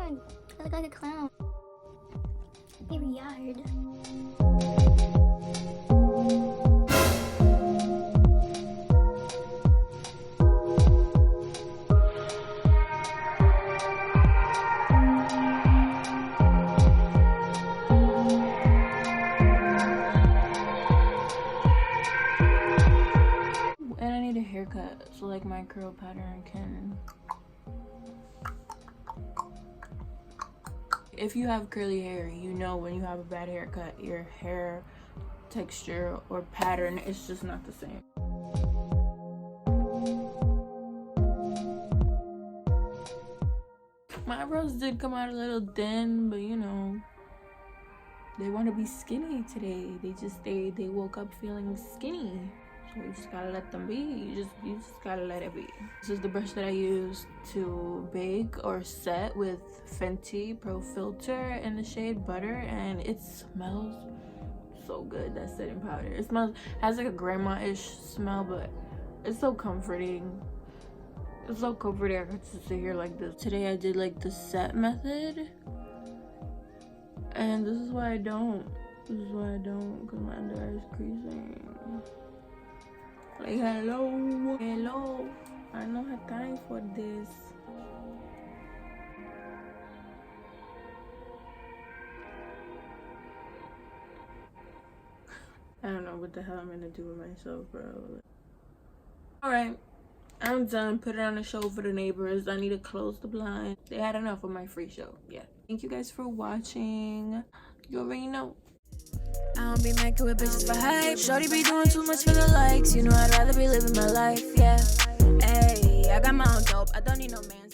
god, I look like a clown. Weird. And I need a haircut so like my curl pattern can. If you have curly hair, you know when you have a bad haircut, your hair texture or pattern is just not the same. My eyebrows did come out a little thin, but you know, they want to be skinny today. They woke up feeling skinny. So you just gotta let them be. You just gotta let it be. This is the brush that I use to bake or set with Fenty Pro Filter in the shade Butter, and it smells so good. That setting powder. It has like a grandma-ish smell, but it's so comforting. It's so comforting. I could just sit here like this. Today I did like the set method, and this is why I don't. This is why I don't, because my under eye is creasing. Like, hello, I don't have time for this. I don't know what the hell I'm gonna do with myself, bro. Alright, I'm done. Put it on a show for the neighbors. I need to close the blind. They had enough of my free show. Yeah. Thank you guys for watching. You already know. I don't be making with bitches for hype. Shorty be doing too much for the likes. You know I'd rather be living my life, yeah. Hey, I got my own dope. I don't need no man.